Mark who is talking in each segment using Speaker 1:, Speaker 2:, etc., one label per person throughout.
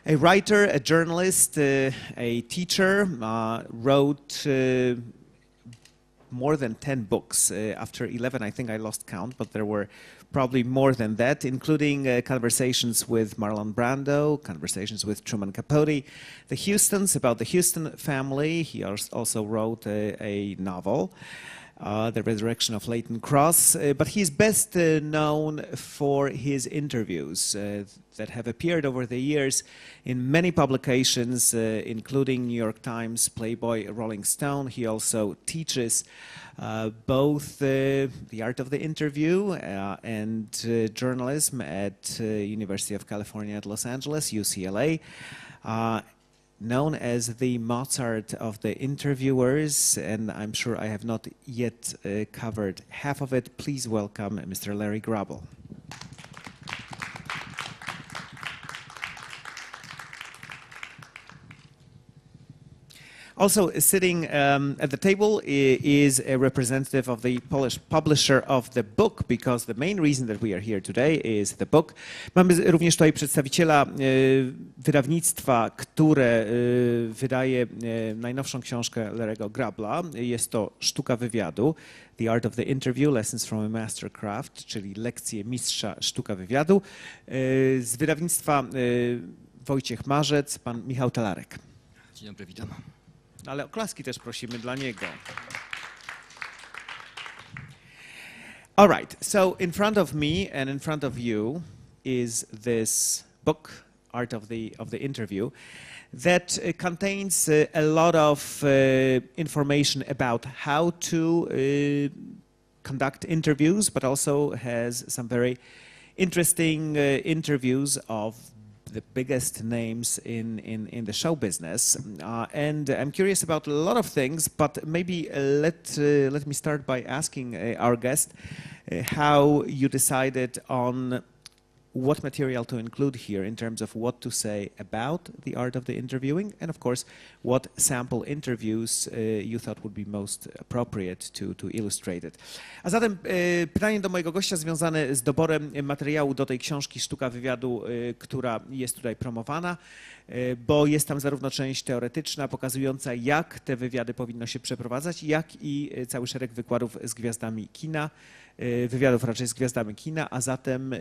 Speaker 1: A writer, a journalist, a teacher, wrote more than 10 books. After 11, I think I lost count, but there were probably more than that, including conversations with Marlon Brando, conversations with Truman Capote, the Houstons, about the Houston family. He also wrote a novel, The Resurrection of Leighton Cross, but he's best known for his interviews that have appeared over the years in many publications, including New York Times, Playboy, Rolling Stone. He also teaches both the art of the interview and journalism at University of California at Los Angeles, UCLA. Known as the Mozart of the interviewers, and I'm sure I have not yet covered half of it. Please welcome Mr. Larry Grobel. Also sitting at the table is a representative of the Polish publisher of the book, because the main reason that we are here today is the book. Mamy również tutaj przedstawiciela wydawnictwa, które wydaje najnowszą książkę Larry'ego Grobla. Jest to Sztuka wywiadu, The Art of the Interview, Lessons from a Mastercraft, czyli lekcje mistrza sztuka wywiadu. Z wydawnictwa Wojciech Marzec, pan Michał Talarek.
Speaker 2: Dzień dobry, witam.
Speaker 1: Ale oklaski też prosimy dla niego. All right, so in front of me and in front of you is this book, Art of the Interview, that contains a lot of information about how to conduct interviews, but also has some very interesting interviews of the biggest names in the show business, and I'm curious about a lot of things. But maybe let me start by asking our guest how you decided on what material to include here in terms of what to say about the art of the interviewing, and of course what sample interviews you thought would be most appropriate to illustrate it. A zatem pytanie do mojego gościa związane z doborem materiału do tej książki Sztuka wywiadu, która jest tutaj promowana, bo jest tam zarówno część teoretyczna pokazująca, jak te wywiady powinno się przeprowadzać, jak i cały szereg wykładów z gwiazdami kina, wywiadów raczej z gwiazdami kina, a zatem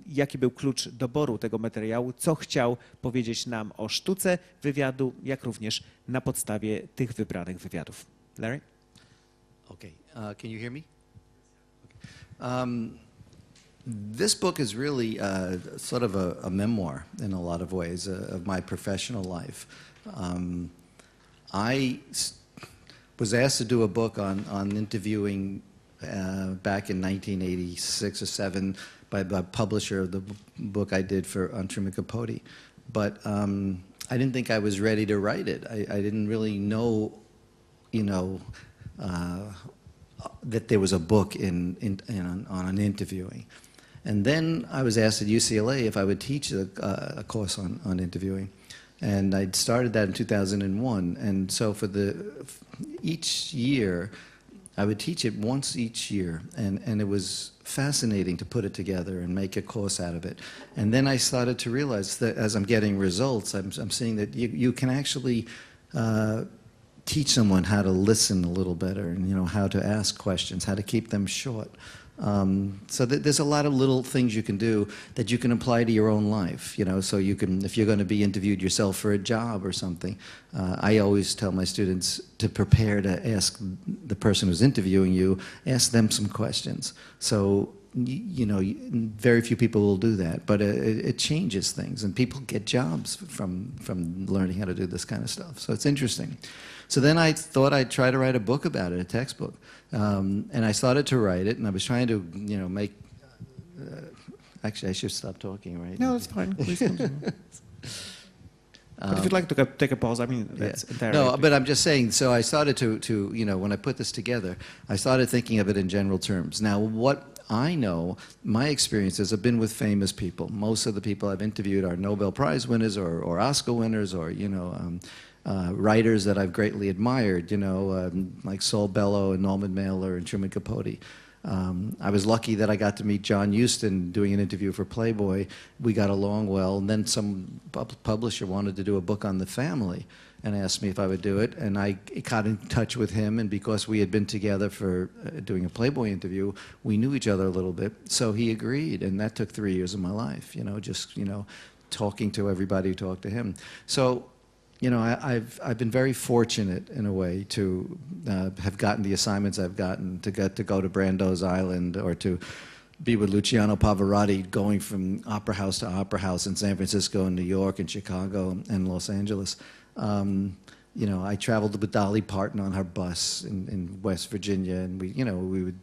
Speaker 1: jaki był klucz doboru tego materiału, co chciał powiedzieć nam o sztuce wywiadu, jak również na podstawie tych wybranych wywiadów. Larry?
Speaker 2: Okay, can you hear me? Okay. This book is really sort of a memoir in a lot of ways of my professional life. I was asked to do a book on interviewing back in 1986 or 7 by the publisher of the book I did on Truman Capote. But I didn't think I was ready to write it. I didn't really know, you know, that there was a book on interviewing. And then I was asked at UCLA if I would teach a course on interviewing. And I started that in 2001. And so for each year, I would teach it once each year, and it was fascinating to put it together and make a course out of it. And then I started to realize that as I'm getting results, I'm seeing that you can actually teach someone how to listen a little better, and how to ask questions, how to keep them short. So there's a lot of little things you can do that you can apply to your own life, so you can, if you're going to be interviewed yourself for a job or something, I always tell my students to prepare to ask the person who's interviewing you, ask them some questions. So, very few people will do that, but it changes things, and people get jobs from learning how to do this kind of stuff. So it's interesting. So then I thought I'd try to write a book about it, a textbook. And I started to write it, and I was trying to, make... actually, I should stop talking, right?
Speaker 1: No, it's fine. Please continue. But if you'd like to take a pause, I mean, that's entirely...
Speaker 2: No, but I'm just saying, so I started to, when I put this together, I started thinking of it in general terms. Now, what I know, my experiences have been with famous people. Most of the people I've interviewed are Nobel Prize winners or Oscar winners or, writers that I've greatly admired, like Saul Bellow and Norman Mailer and Truman Capote. I was lucky that I got to meet John Huston doing an interview for Playboy. We got along well, and then some publisher wanted to do a book on the family and asked me if I would do it, and I got in touch with him, and because we had been together for doing a Playboy interview, we knew each other a little bit, so he agreed, and that took 3 years of my life, just talking to everybody who talked to him. So, I've been very fortunate in a way to have gotten the assignments I've gotten, to get to go to Brando's Island, or to be with Luciano Pavarotti, going from opera house to opera house in San Francisco and New York and Chicago and Los Angeles. I traveled with Dolly Parton on her bus in West Virginia, and we would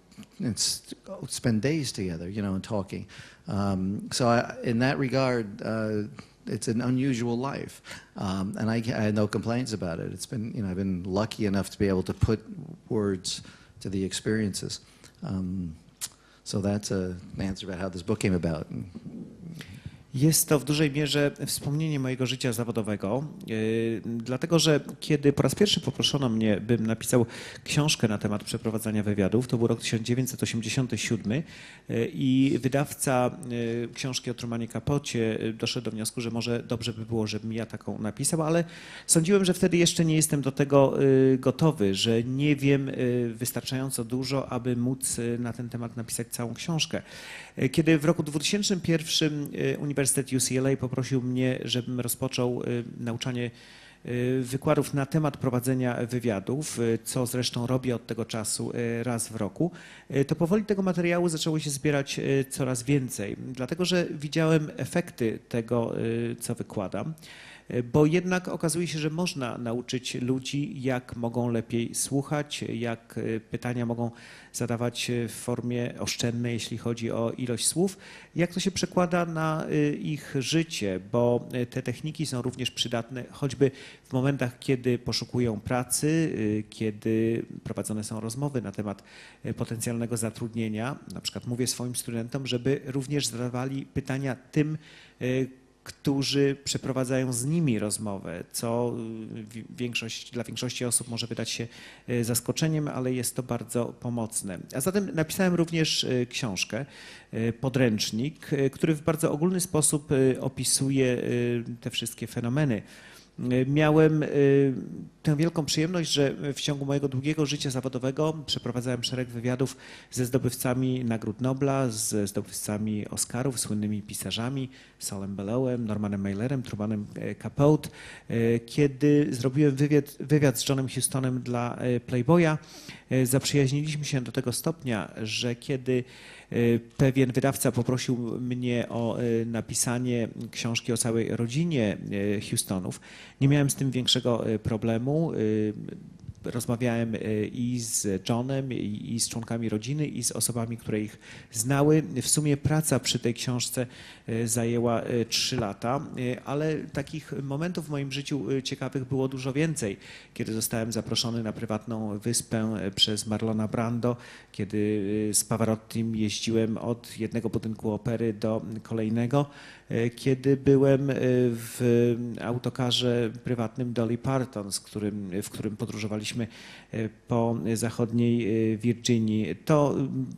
Speaker 2: spend days together, and talking. So in that regard, it's an unusual life, and I had no complaints about it. It's been, I've been lucky enough to be able to put words to the experiences. So that's an answer about how this book came about.
Speaker 1: Jest to w dużej mierze wspomnienie mojego życia zawodowego, dlatego że kiedy po raz pierwszy poproszono mnie, bym napisał książkę na temat przeprowadzania wywiadów, to był rok 1987 i wydawca książki o Trumanie Capocie doszedł do wniosku, że może dobrze by było, żebym ja taką napisał, ale sądziłem, że wtedy jeszcze nie jestem do tego gotowy, że nie wiem wystarczająco dużo, aby móc na ten temat napisać całą książkę. Kiedy w roku 2001 Uniwersytet UCLA poprosił mnie, żebym rozpoczął nauczanie wykładów na temat prowadzenia wywiadów, co zresztą robię od tego czasu raz w roku, to powoli tego materiału zaczęło się zbierać coraz więcej, dlatego że widziałem efekty tego, co wykładam. Bo jednak okazuje się, że można nauczyć ludzi, jak mogą lepiej słuchać, jak pytania mogą zadawać w formie oszczędnej, jeśli chodzi o ilość słów, jak to się przekłada na ich życie, bo te techniki są również przydatne choćby w momentach, kiedy poszukują pracy, kiedy prowadzone są rozmowy na temat potencjalnego zatrudnienia. Na przykład mówię swoim studentom, żeby również zadawali pytania tym, którzy przeprowadzają z nimi rozmowę, co dla większości osób może wydać się zaskoczeniem, ale jest to bardzo pomocne. A zatem napisałem również książkę, podręcznik, który w bardzo ogólny sposób opisuje te wszystkie fenomeny. Miałem tę wielką przyjemność, że w ciągu mojego długiego życia zawodowego przeprowadzałem szereg wywiadów ze zdobywcami Nagród Nobla, ze zdobywcami Oscarów, słynnymi pisarzami, Saulem Bellowem, Normanem Mailerem, Trumanem Capote. Kiedy zrobiłem wywiad z Johnem Hustonem dla Playboya, zaprzyjaźniliśmy się do tego stopnia, że kiedy pewien wydawca poprosił mnie o napisanie książki o całej rodzinie Hustonów, nie miałem z tym większego problemu. Rozmawiałem i z Johnem, i z członkami rodziny, i z osobami, które ich znały. W sumie praca przy tej książce zajęła 3 lata, ale takich momentów w moim życiu ciekawych było dużo więcej. Kiedy zostałem zaproszony na prywatną wyspę przez Marlona Brando, kiedy z Pavarottim jeździłem od jednego budynku opery do kolejnego, kiedy byłem w autokarze prywatnym Dolly Parton, w którym podróżowaliśmy po zachodniej Virginii. To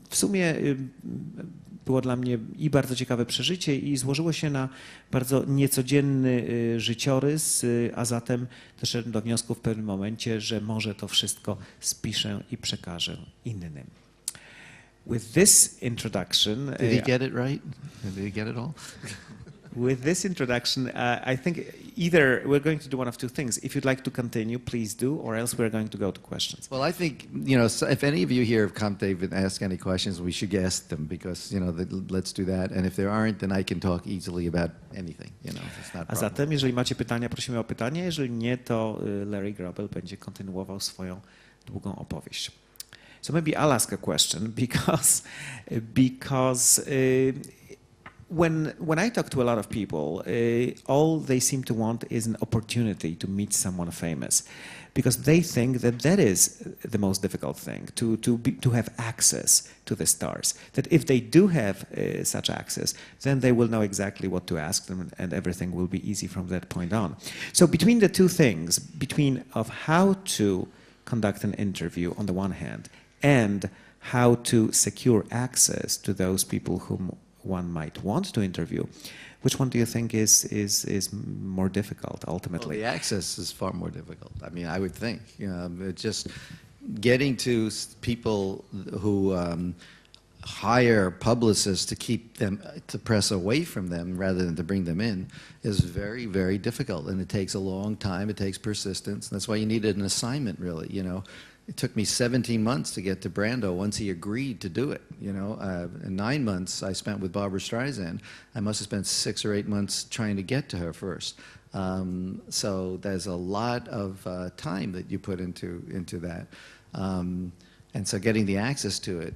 Speaker 1: w sumie było dla mnie i bardzo ciekawe przeżycie i złożyło się na bardzo niecodzienny życiorys, a zatem doszedłem do wniosku w pewnym momencie, że może to wszystko spiszę i przekażę innym. With this introduction...
Speaker 2: Did he get it right? Did he get it all?
Speaker 1: With this introduction, I think either we're going to do one of two things. If you'd like to continue, please do, or else we're going to go to questions.
Speaker 2: Well, I think, if any of you here have come to even ask any questions, we should ask them because, let's do that. And if there aren't, then I can talk easily about anything, it's not a
Speaker 1: A zatem, jeżeli macie pytania, prosimy o pytanie. Jeżeli nie, to Larry Grobel będzie kontynuował swoją długą opowieść. So maybe I'll ask a question because when I talk to a lot of people, all they seem to want is an opportunity to meet someone famous, because they think that is the most difficult thing, to have access to the stars. That if they do have such access, then they will know exactly what to ask them, and everything will be easy from that point on. So between the two things, of how to conduct an interview on the one hand, and how to secure access to those people whom one might want to interview. Which one do you think is more difficult ultimately?
Speaker 2: Well, the access is far more difficult. I mean, I would think. It's just getting to people who hire publicists to keep them, to press away from them rather than to bring them in is very, very difficult. And it takes a long time. It takes persistence. That's why you needed an assignment, really. It took me 17 months to get to Brando once he agreed to do it. And 9 months I spent with Barbara Streisand. I must have spent 6 or 8 months trying to get to her first. So there's a lot of time that you put into that. And so getting the access to it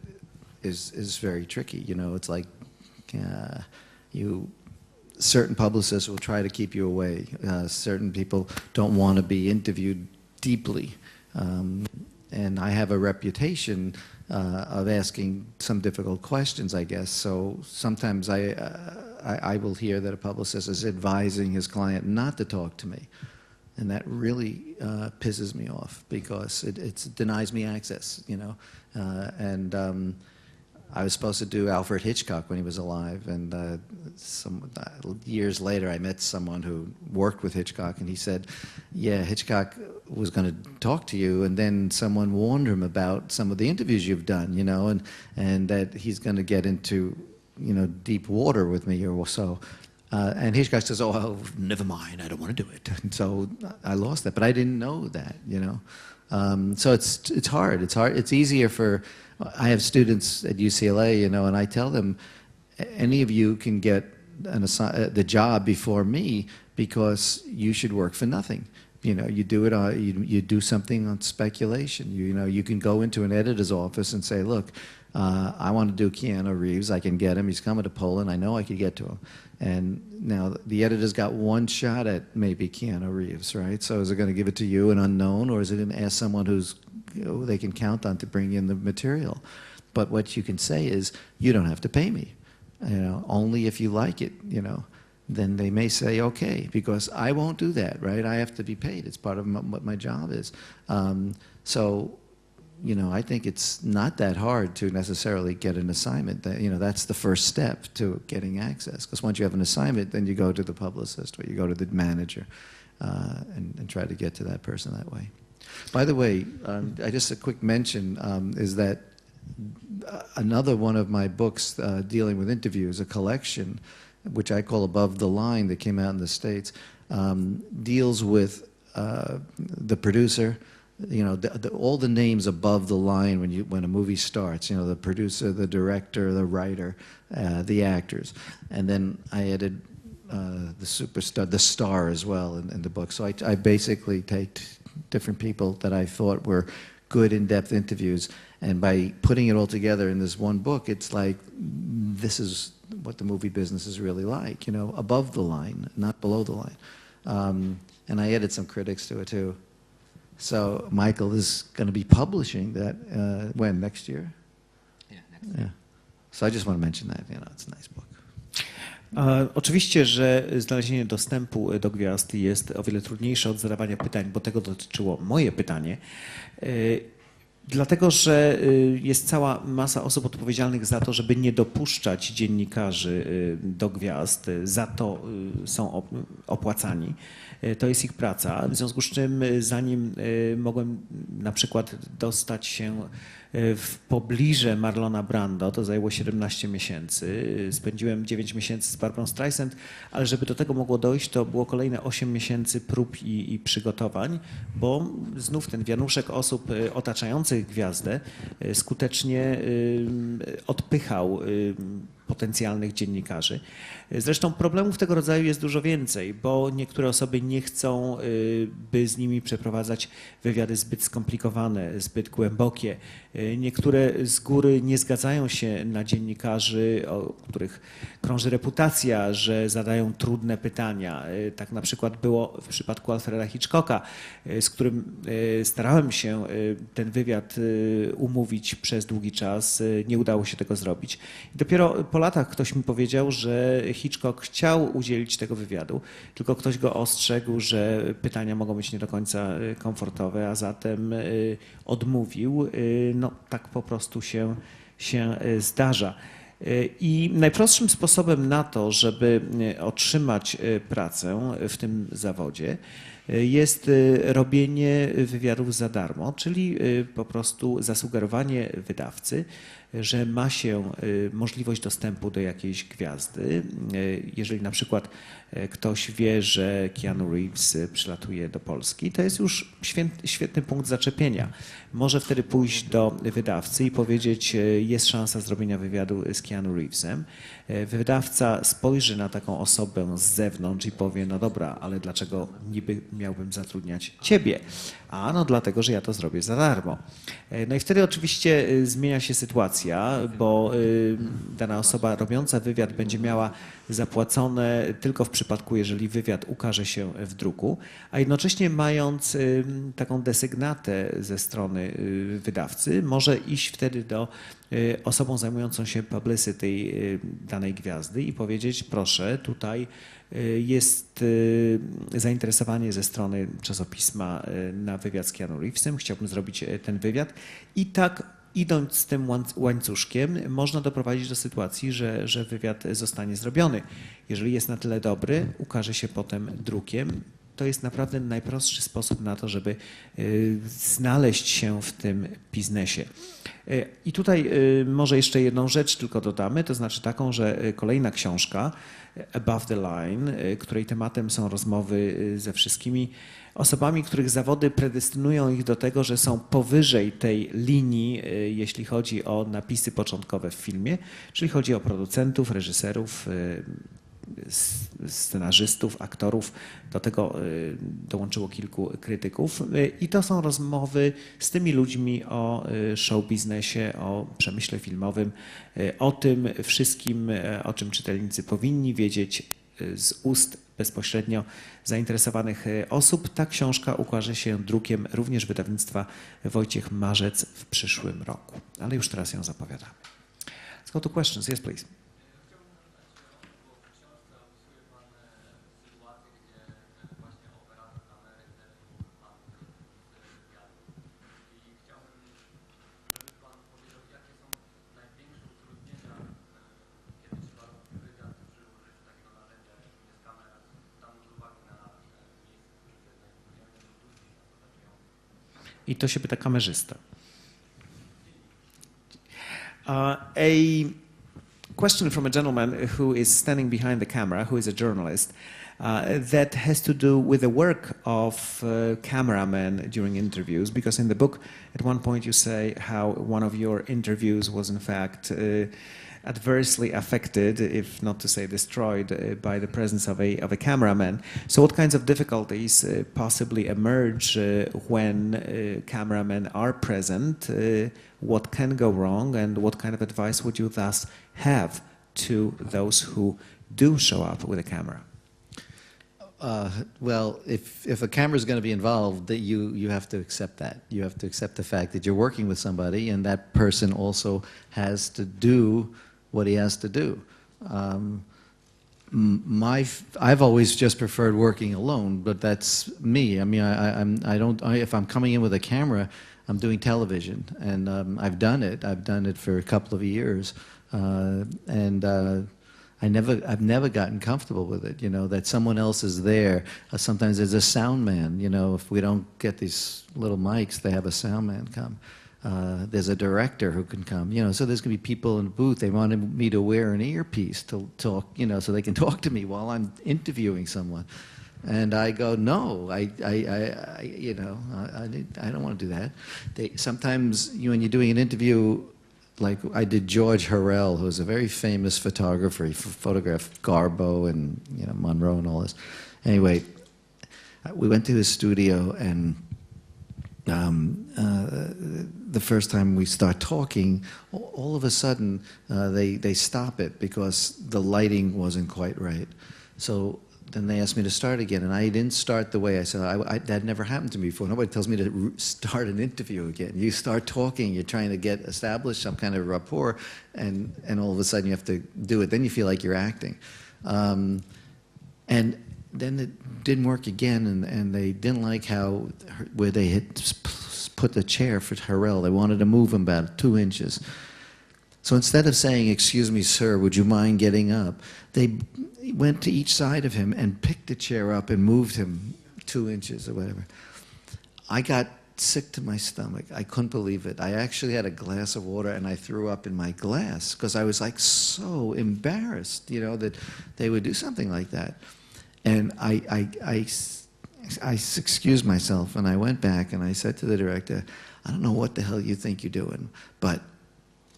Speaker 2: is very tricky. It's like certain publicists will try to keep you away. Certain people don't want to be interviewed deeply. And I have a reputation of asking some difficult questions, I guess. So sometimes I will hear that a publicist is advising his client not to talk to me. And that really pisses me off because it denies me access, I was supposed to do Alfred Hitchcock when he was alive, and years later I met someone who worked with Hitchcock, and he said, yeah, Hitchcock was going to talk to you, and then someone warned him about some of the interviews you've done, and that he's going to get into, deep water with me or so. And Hitchcock says, oh, never mind, I don't want to do it. And so I lost that, but I didn't know that, So it's hard. It's easier for... I have students at UCLA, and I tell them, any of you can get the job before me because you should work for nothing. You do it. You do something on speculation. You can go into an editor's office and say, look, I want to do Keanu Reeves. I can get him. He's coming to Poland. I know I could get to him. And now the editor's got one shot at maybe Keanu Reeves, right? So is it going to give it to you, an unknown, or is it going to ask someone who's they can count on to bring in the material? But what you can say is, you don't have to pay me, only if you like it, then they may say, okay, because I won't do that, right? I have to be paid. It's part of what my job is. So, I think it's not that hard to necessarily get an assignment. That's the first step to getting access, because once you have an assignment, then you go to the publicist or you go to the manager and try to get to that person that way. By the way, just a quick mention is that another one of my books dealing with interviews, a collection, which I call Above the Line, that came out in the States, deals with the producer, all the names above the line when a movie starts, the producer, the director, the writer, the actors. And then I added the superstar, the star as well in the book. So I basically take different people that I thought were good in-depth interviews, and by putting it all together in this one book, it's like, this is what the movie business is really like, above the line, not below the line. And I added some critics to it too. So Michael is going to be publishing that, when, next year?
Speaker 3: Yeah, next year.
Speaker 2: Yeah. So I just want to mention that, it's a nice book.
Speaker 1: Oczywiście, że znalezienie dostępu do gwiazd jest o wiele trudniejsze od zadawania pytań, bo tego dotyczyło moje pytanie. Dlatego, że jest cała masa osób odpowiedzialnych za to, żeby nie dopuszczać dziennikarzy do gwiazd, za to są opłacani. To jest ich praca, w związku z czym zanim mogłem na przykład dostać się w pobliże Marlona Brando, to zajęło 17 miesięcy. Spędziłem 9 miesięcy z Barbarą Streisand, ale żeby do tego mogło dojść, to było kolejne 8 miesięcy prób i przygotowań, bo znów ten wianuszek osób otaczających gwiazdę skutecznie odpychał potencjalnych dziennikarzy. Zresztą problemów tego rodzaju jest dużo więcej, bo niektóre osoby nie chcą, by z nimi przeprowadzać wywiady zbyt skomplikowane, zbyt głębokie. Niektóre z góry nie zgadzają się na dziennikarzy, o których krąży reputacja, że zadają trudne pytania. Tak na przykład było w przypadku Alfreda Hitchcocka, z którym starałem się ten wywiad umówić przez długi czas. Nie udało się tego zrobić. I dopiero po latach ktoś mi powiedział, że Hitchcock chciał udzielić tego wywiadu, tylko ktoś go ostrzegł, że pytania mogą być nie do końca komfortowe, a zatem odmówił. no, tak po prostu się zdarza. I najprostszym sposobem na to, żeby otrzymać pracę w tym zawodzie, jest robienie wywiadów za darmo, czyli po prostu zasugerowanie wydawcy, że ma się możliwość dostępu do jakiejś gwiazdy. Jeżeli na przykład ktoś wie, że Keanu Reeves przylatuje do Polski, to jest już świetny punkt zaczepienia. Może wtedy pójść do wydawcy i powiedzieć, jest szansa zrobienia wywiadu z Keanu Reevesem. Wydawca spojrzy na taką osobę z zewnątrz i powie, no dobra, ale dlaczego niby miałbym zatrudniać ciebie? A no dlatego, że ja to zrobię za darmo. No i wtedy oczywiście zmienia się sytuacja, bo dana osoba robiąca wywiad będzie miała zapłacone tylko w przypadku, jeżeli wywiad ukaże się w druku, a jednocześnie mając taką desygnatę ze strony wydawcy, może iść wtedy do osobą zajmującą się publicity danej gwiazdy i powiedzieć, proszę, tutaj jest zainteresowanie ze strony czasopisma na wywiad z Keanu Reevesem, chciałbym zrobić ten wywiad i tak idąc z tym łańcuszkiem można doprowadzić do sytuacji, że wywiad zostanie zrobiony. Jeżeli jest na tyle dobry, ukaże się potem drukiem. To jest naprawdę najprostszy sposób na to, żeby znaleźć się w tym biznesie. I tutaj może jeszcze jedną rzecz tylko dodamy, to znaczy taką, że kolejna książka, Above the Line, której tematem są rozmowy ze wszystkimi osobami, których zawody predestynują ich do tego, że są powyżej tej linii, jeśli chodzi o napisy początkowe w filmie, czyli chodzi o producentów, reżyserów, scenarzystów, aktorów, do tego dołączyło kilku krytyków i to są rozmowy z tymi ludźmi o show biznesie, o przemyśle filmowym, o tym wszystkim, o czym czytelnicy powinni wiedzieć z ust bezpośrednio zainteresowanych osób. Ta książka ukaże się drukiem również wydawnictwa Wojciech Marzec w przyszłym roku, ale już teraz ją zapowiadamy. Let's go to questions. Yes, please. I to się pyta kamerzysta. A question from a gentleman who is standing behind the camera, who is a journalist, that has to do with the work of cameramen during interviews, because in the book at one point you say how one of your interviews was in fact adversely affected, if not to say destroyed, by the presence of a cameraman. So what kinds of difficulties possibly emerge when cameramen are present? What can go wrong, and what kind of advice would you thus have to those who do show up with a camera?
Speaker 2: Well, if a camera is going to be involved, that you have to accept that. You have to accept the fact that you're working with somebody, and that person also has to do what he has to do. I've always just preferred working alone, but that's me. I mean, if I'm coming in with a camera, I'm doing television, and I've done it. I've done it for a couple of years, and I've never gotten comfortable with it. You know, that someone else is there. Sometimes there's a sound man. You know, if we don't get these little mics, they have a sound man come. There's a director who can come, you know, so there's going to be people in the booth. They wanted me to wear an earpiece to talk, you know, so they can talk to me while I'm interviewing someone. And I go, no, you know, I don't want to do that. Sometimes when you're doing an interview, like I did George Harrell, who's a very famous photographer. He photographed Garbo and, you know, Monroe and all this. Anyway, we went to his studio, and the first time we start talking, all of a sudden they stop it because the lighting wasn't quite right. So then they asked me to start again, and I didn't start the way I said. That never happened to me before. Nobody tells me to start an interview again. You start talking, you're trying to establish some kind of rapport, and all of a sudden you have to do it. Then you feel like you're acting. And then it didn't work again, and they didn't like where they had put a chair for Harrell. They wanted to move him about 2 inches. So instead of saying, "Excuse me, sir, would you mind getting up?" they went to each side of him and picked the chair up and moved him 2 inches or whatever. I got sick to my stomach. I couldn't believe it. I actually had a glass of water and I threw up in my glass because I was like so embarrassed, you know, that they would do something like that. And I excused myself and I went back and I said to the director, "I don't know what the hell you think you're doing, but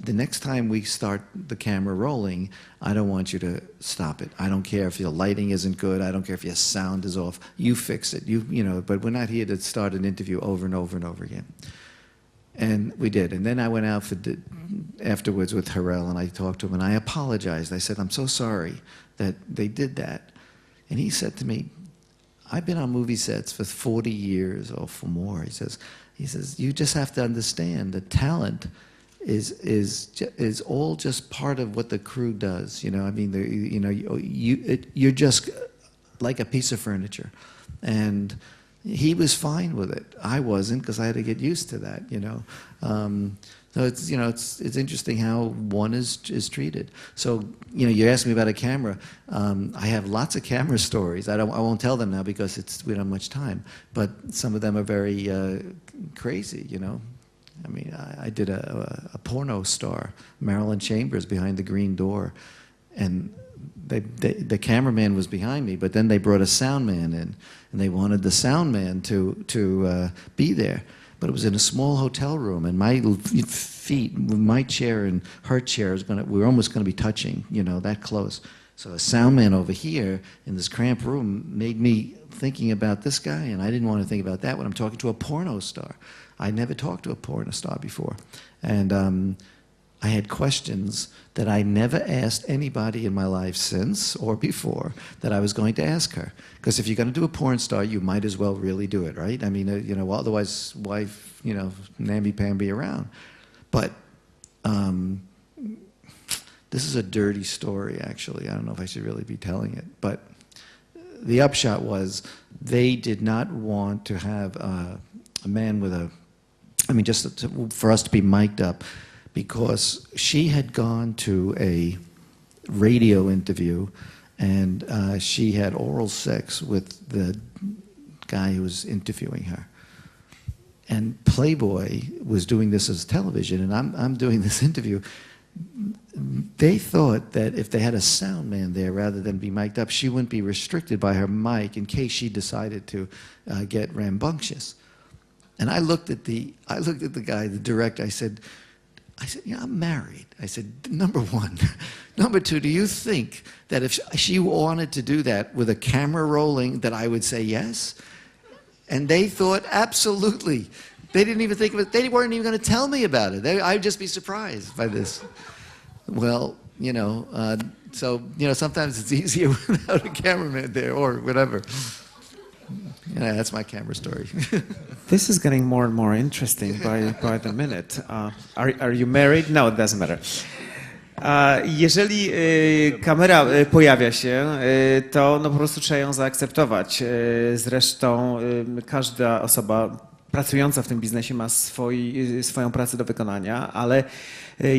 Speaker 2: the next time we start the camera rolling, I don't want you to stop it. I don't care if your lighting isn't good. I don't care if your sound is off. You fix it. You know, but we're not here to start an interview over and over and over again." And we did. And then I went out afterwards with Harrell and I talked to him and I apologized. I said, "I'm so sorry that they did that." And he said to me, "I've been on movie sets for 40 years or for more." He says, "You just have to understand that talent is all just part of what the crew does. You know, I mean, you're just like a piece of furniture." And he was fine with it. I wasn't, because I had to get used to that. You know, so it's interesting how one is treated. So you know, you asked me about a camera. I have lots of camera stories. I won't tell them now because we don't have much time. But some of them are very crazy. You know. I mean, I did a porno star, Marilyn Chambers, behind the green door, and the cameraman was behind me, but then they brought a sound man in, and they wanted the sound man to be there, but it was in a small hotel room, and my feet, my chair and her chair we were almost going to be touching, you know, that close. So a sound man over here in this cramped room made me thinking about this guy, and I didn't want to think about that when I'm talking to a porno star. I never talked to a porn star before. And I had questions that I never asked anybody in my life since or before that I was going to ask her. Because if you're going to do a porn star, you might as well really do it, right? I mean, you know, otherwise, why, you know, namby-pamby around? But this is a dirty story, actually. I don't know if I should really be telling it. But the upshot was they did not want to have a man with just for us to be mic'd up, because she had gone to a radio interview and she had oral sex with the guy who was interviewing her. And Playboy was doing this as television, and I'm doing this interview. They thought that if they had a sound man there rather than be mic'd up, she wouldn't be restricted by her mic in case she decided to get rambunctious. And I looked at the guy, the director. I said, "Yeah, I'm married." I said, "Number one. Number two, do you think that if she wanted to do that with a camera rolling, that I would say yes?" And they thought, absolutely. They didn't even think of it. They weren't even going to tell me about it. I'd just be surprised by this. Well, you know, so, you know, sometimes it's easier without a cameraman there or whatever. Yeah, that's my camera story.
Speaker 1: This is getting more and more interesting by the minute. Are you married? No, it doesn't matter. Jeżeli kamera pojawia się, to no po prostu trzeba ją zaakceptować. Zresztą każda osoba pracująca w tym biznesie ma swoją pracę do wykonania, ale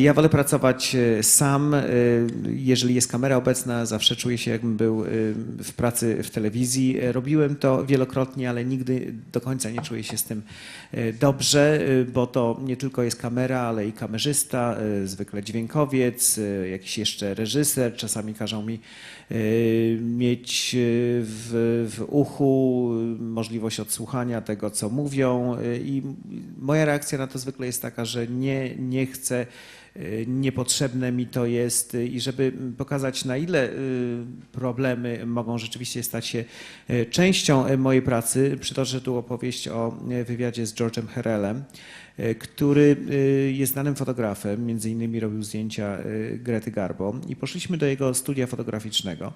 Speaker 1: ja wolę pracować sam. Jeżeli jest kamera obecna, zawsze czuję się, jakbym był w pracy w telewizji. Robiłem to wielokrotnie, ale nigdy do końca nie czuję się z tym dobrze, bo to nie tylko jest kamera, ale i kamerzysta, zwykle dźwiękowiec, jakiś jeszcze reżyser. Czasami każą mi mieć w uchu możliwość odsłuchania tego, co mówią, i moja reakcja na to zwykle jest taka, że nie chcę, niepotrzebne mi to jest, i żeby pokazać, na ile problemy mogą rzeczywiście stać się częścią mojej pracy, przytoczę tu opowieść o wywiadzie z George'em Harrellem, który jest znanym fotografem, między innymi robił zdjęcia Grety Garbo, i poszliśmy do jego studia fotograficznego.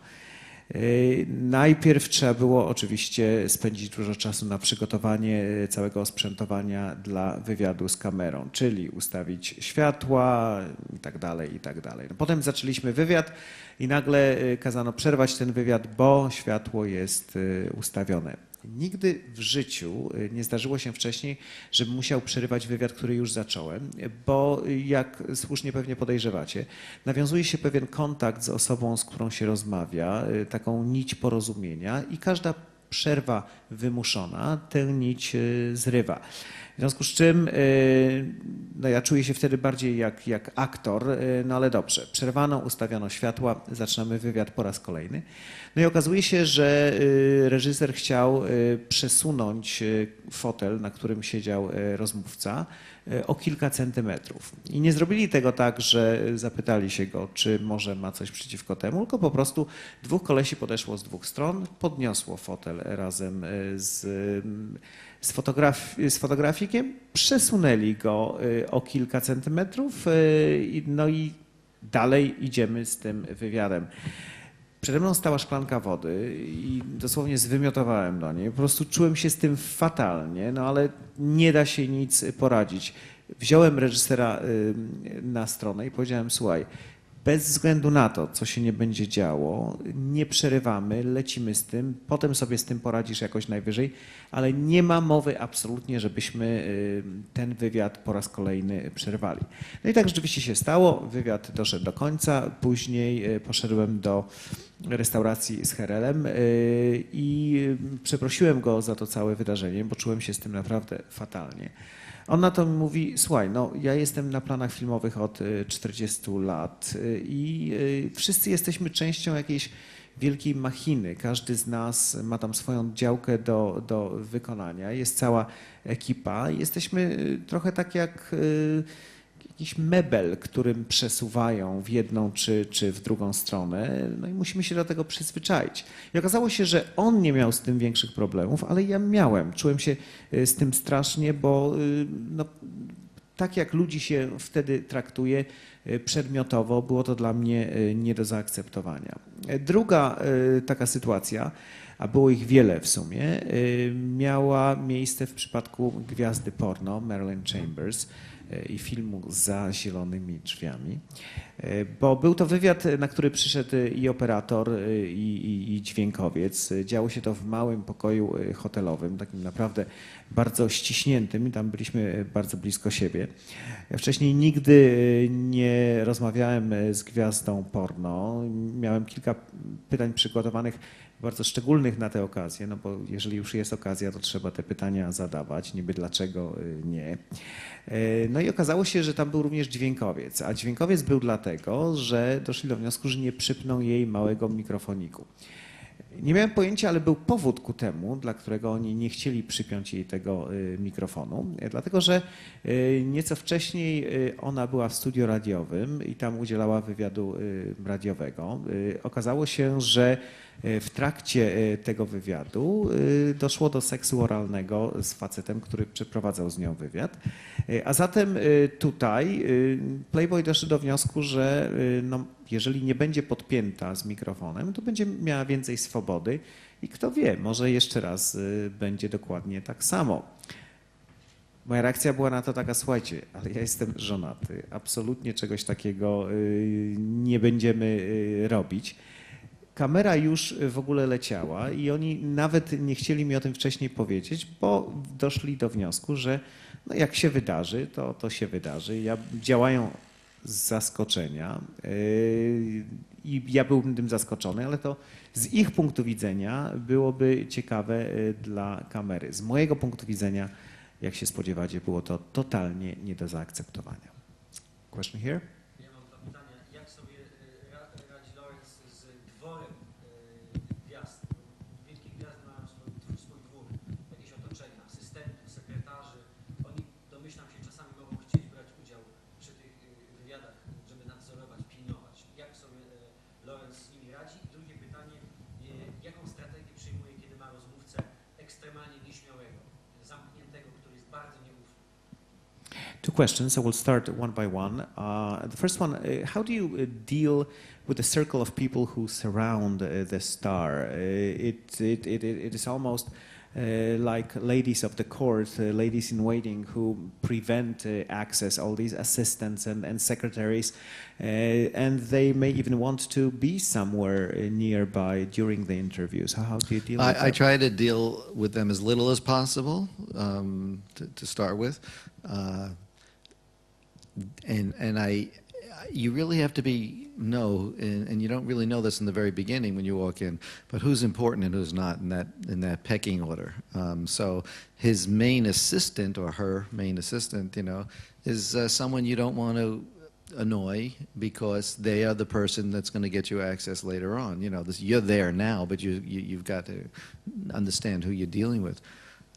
Speaker 1: Najpierw trzeba było oczywiście spędzić dużo czasu na przygotowanie całego osprzętowania dla wywiadu z kamerą, czyli ustawić światła i tak dalej, i tak dalej. Potem zaczęliśmy wywiad i nagle kazano przerwać ten wywiad, bo światło jest ustawione. Nigdy w życiu nie zdarzyło się wcześniej, żebym musiał przerywać wywiad, który już zacząłem, bo jak słusznie pewnie podejrzewacie, nawiązuje się pewien kontakt z osobą, z którą się rozmawia, taką nić porozumienia i każda przerwa wymuszona tę nić zrywa. W związku z czym no ja czuję się wtedy bardziej jak aktor, no ale dobrze, przerwano, ustawiono światła, zaczynamy wywiad po raz kolejny. No i okazuje się, że reżyser chciał przesunąć fotel, na którym siedział rozmówca, o kilka centymetrów. I nie zrobili tego tak, że zapytali się go, czy może ma coś przeciwko temu, tylko po prostu dwóch kolesi podeszło z dwóch stron, podniosło fotel razem z fotografikiem, przesunęli go o kilka centymetrów, no i dalej idziemy z tym wywiadem. Przede mną stała szklanka wody i dosłownie zwymiotowałem do niej. Po prostu czułem się z tym fatalnie, no ale nie da się nic poradzić. Wziąłem reżysera na stronę i powiedziałem, słuchaj, bez względu na to, co się nie będzie działo, nie przerywamy, lecimy z tym, potem sobie z tym poradzisz jakoś najwyżej, ale nie ma mowy absolutnie, żebyśmy ten wywiad po raz kolejny przerwali. No i tak rzeczywiście się stało, wywiad doszedł do końca, później poszedłem do restauracji z Herelem i przeprosiłem go za to całe wydarzenie, bo czułem się z tym naprawdę fatalnie. On na to mi mówi, słuchaj, no ja jestem na planach filmowych od 40 lat i wszyscy jesteśmy częścią jakiejś wielkiej machiny. Każdy z nas ma tam swoją działkę do wykonania. Jest cała ekipa. Jesteśmy trochę tak jak jakiś mebel, którym przesuwają w jedną czy w drugą stronę, no i musimy się do tego przyzwyczaić. I okazało się, że on nie miał z tym większych problemów, ale ja miałem. Czułem się z tym strasznie, bo no, tak jak ludzi się wtedy traktuje przedmiotowo, było to dla mnie nie do zaakceptowania. Druga taka sytuacja, a było ich wiele w sumie, miała miejsce w przypadku gwiazdy porno Marilyn Chambers i filmu Za zielonymi drzwiami, bo był to wywiad, na który przyszedł i operator, i dźwiękowiec. Działo się to w małym pokoju hotelowym, takim naprawdę bardzo ściśniętym i tam byliśmy bardzo blisko siebie. Ja wcześniej nigdy nie rozmawiałem z gwiazdą porno. Miałem kilka pytań przygotowanych bardzo szczególnych na tę okazję, no bo jeżeli już jest okazja, to trzeba te pytania zadawać, niby dlaczego nie. No i okazało się, że tam był również dźwiękowiec, a dźwiękowiec był dlatego, że doszli do wniosku, że nie przypną jej małego mikrofoniku. Nie miałem pojęcia, ale był powód ku temu, dla którego oni nie chcieli przypiąć jej tego mikrofonu, dlatego że nieco wcześniej ona była w studiu radiowym i tam udzielała wywiadu radiowego. Okazało się, że w trakcie tego wywiadu doszło do seksu oralnego z facetem, który przeprowadzał z nią wywiad. A zatem tutaj Playboy doszedł do wniosku, że no, jeżeli nie będzie podpięta z mikrofonem, to będzie miała więcej swobody i kto wie, może jeszcze raz będzie dokładnie tak samo. Moja reakcja była na to taka, słuchajcie, ale ja jestem żonaty, absolutnie czegoś takiego nie będziemy robić. Kamera już w ogóle leciała i oni nawet nie chcieli mi o tym wcześniej powiedzieć, bo doszli do wniosku, że no jak się wydarzy, to się wydarzy. Działają z zaskoczenia i ja byłbym tym zaskoczony, ale to z ich punktu widzenia byłoby ciekawe dla kamery. Z mojego punktu widzenia, jak się spodziewacie, było to totalnie nie do zaakceptowania. Question here?
Speaker 3: Ja mam dwa pytania. Jak sobie radzi Lawrence z dworem gwiazd? Wielkie gwiazdy mają swój dwór, jakieś otoczenia, asystentów, sekretarzy. Oni, domyślam się, czasami mogą chcieć brać udział przy tych wywiadach, żeby nadzorować, pilnować. Jak sobie Lawrence z nimi radzi? I drugie pytanie, jaką strategię przyjmuje, kiedy ma rozmówcę ekstremalnie nieśmiałego, zamkniętego, który jest bardzo nieufny?
Speaker 1: Two questions. I will start one by one. The first one, how do you deal with the circle of people who surround the star? It is almost like ladies of the court, ladies in waiting who prevent access, all these assistants and secretaries, and they may even want to be somewhere nearby during the interviews. How do you deal with that?
Speaker 2: I try to deal with them as little as possible to start with, you really have to know, and you don't really know this in the very beginning when you walk in, but who's important and who's not in that pecking order. So his main assistant or her main assistant, is someone you don't want to annoy because they are the person that's going to get you access later on. You're there now, but you've got to understand who you're dealing with.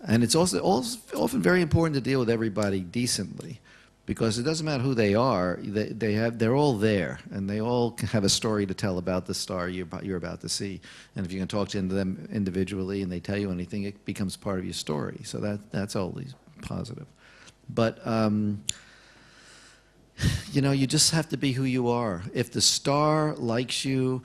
Speaker 2: And it's also often very important to deal with everybody decently, because it doesn't matter who they are, they're all there, and they all have a story to tell about the star you're about to see. And if you can talk to them individually and they tell you anything, it becomes part of your story. So that's always positive. But you just have to be who you are. If the star likes you,